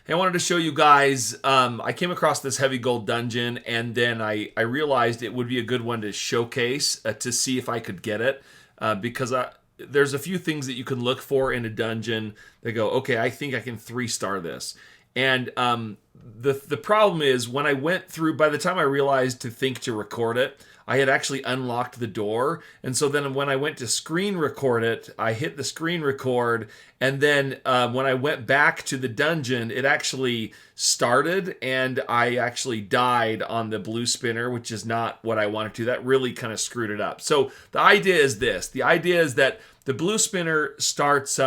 Hey, I wanted to show you guys. I came across this heavy gold dungeon, and then I realized it would be a good one to showcase to see if I could get it. Because there's a few things that you can look for in a dungeon that go, okay, I think I can 3-star this. And the problem is when I went through, by the time I realized to think to record it, I had actually unlocked the door. And so then when I went to screen record it, I hit the screen record. And then when I went back to the dungeon, it actually started and I actually died on the blue spinner, which is not what I wanted to. That really kind of screwed it up. So the idea is this. The idea is that the blue spinner starts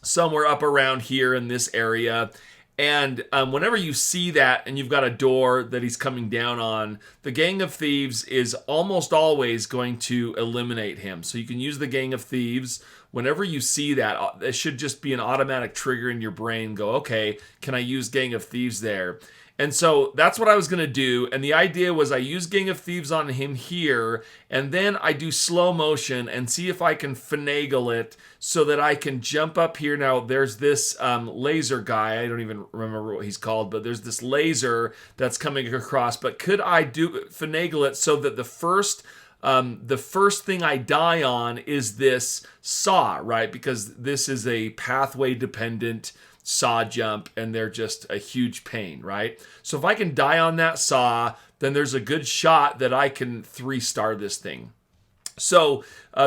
somewhere up around here in this area. And whenever you see that and you've got a door that he's coming down on, the Gang of Thieves is almost always going to eliminate him. So you can use the Gang of Thieves. Whenever you see that, it should just be an automatic trigger in your brain. Go, okay, can I use Gang of Thieves there? And so that's what I was going to do. And the idea was I use Gang of Thieves on him here, and then I do slow motion and see if I can finagle it so that I can jump up here. Now, there's this laser guy. I don't even remember what he's called, but there's this laser that's coming across. But could I finagle it so that the first thing I die on is this saw, right? Because this is a pathway dependent saw jump and they're just a huge pain, right? So if I can die on that saw, then there's a good shot that I can 3-star this thing. So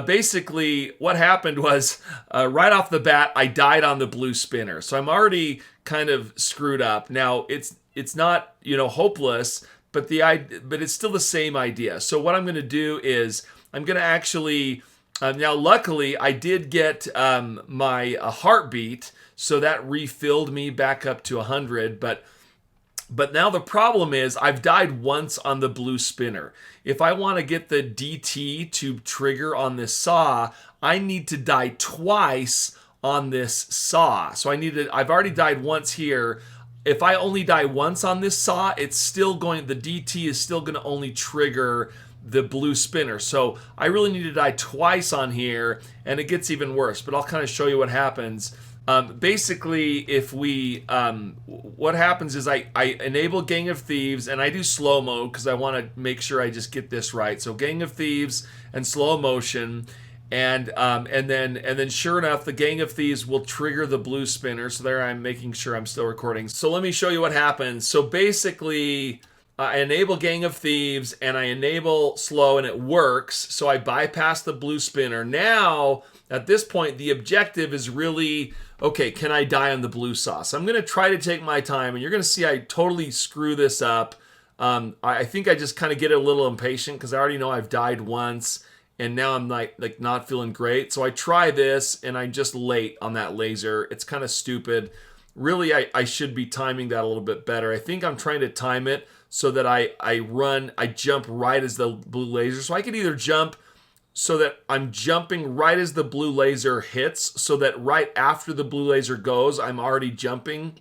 basically what happened was right off the bat, I died on the blue spinner. So I'm already kind of screwed up. Now it's not, hopeless, but it's still the same idea. So what I'm going to do is I'm going to actually now luckily I did get my heartbeat, so that refilled me back up to 100. But now the problem is I've died once on the blue spinner. If I want to get the DT to trigger on this saw, I need to die twice on this saw. So I've already died once here. If I only die once on this saw, the DT is still going to only trigger the blue spinner. So I really need to die twice on here, and it gets even worse. But I'll kind of show you what happens. Basically, if what happens is I enable Gang of Thieves and I do slow mode because I want to make sure I just get this right. So Gang of Thieves and slow motion, and then sure enough, the Gang of Thieves will trigger the blue spinner. So there, I'm making sure I'm still recording. So let me show you what happens. So basically, I enable Gang of Thieves and I enable slow and it works. So I bypass the blue spinner. Now, at this point, the objective is really, okay, can I die on the blue saw? So I'm going to try to take my time, and you're going to see I totally screw this up. I think I just kind of get a little impatient because I already know I've died once, and now I'm like not feeling great. So I try this, and I'm just late on that laser. It's kind of stupid. Really, I should be timing that a little bit better. I think I'm trying to time it so that I jump right as the blue laser. So I could either jump so that I'm jumping right as the blue laser hits, so that right after the blue laser goes, I'm already jumping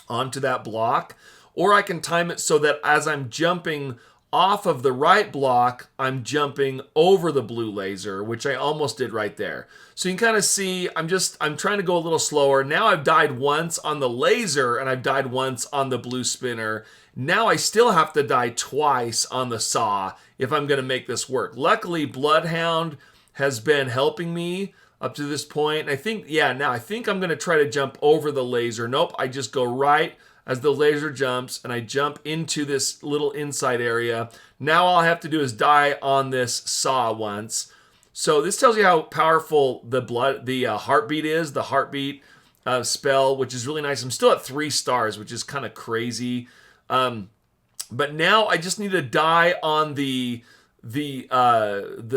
onto that block. Or I can time it so that as I'm jumping off of the right block, I'm jumping over the blue laser, which I almost did right there. So you can kind of see, I'm trying to go a little slower. Now I've died once on the laser and I've died once on the blue spinner. Now I still have to die twice on the saw if I'm going to make this work. Luckily, Bloodhound has been helping me up to this point. I think I'm going to try to jump over the laser. Nope, I just go right as the laser jumps and I jump into this little inside area. Now all I have to do is die on this saw once. So this tells you how powerful the heartbeat is, the heartbeat spell, which is really nice. I'm still at 3 stars, which is kind of crazy. But now I just need to die on the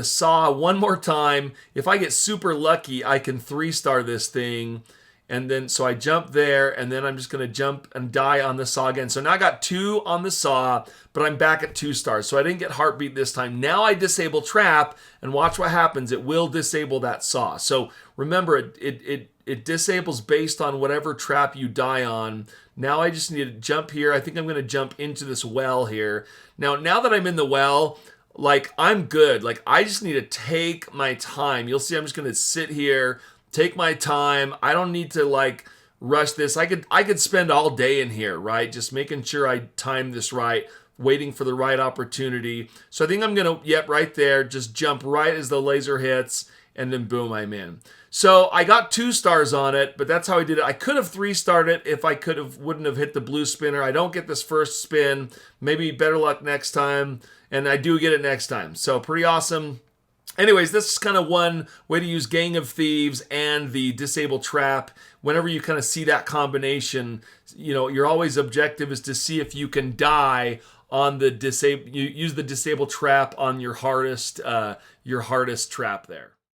saw one more time. If I get super lucky, I can 3-star this thing. And then, so I jump there, and then I'm just going to jump and die on the saw again. So now I got 2 on the saw, but I'm back at 2 stars. So I didn't get heartbeat this time. Now I disable trap, and watch what happens. It will disable that saw. So remember, it disables based on whatever trap you die on. Now I just need to jump here. I think I'm going to jump into this well here. Now that I'm in the well, I'm good. I just need to take my time. You'll see I'm just going to sit here, take my time. I don't need to rush this. I could spend all day in here, right? Just making sure I time this right, waiting for the right opportunity. So I think I'm gonna, yep, right there, just jump right as the laser hits, and then boom, I'm in. So I got 2 stars on it, but that's how I did it. I could have 3-starred it if I wouldn't have hit the blue spinner. I don't get this first spin. Maybe better luck next time, and I do get it next time. So pretty awesome. Anyways, this is kind of one way to use Gang of Thieves and the Disable Trap. Whenever you kind of see that combination, you know, your always objective is to see if you can die on the use the Disable Trap on your hardest trap there.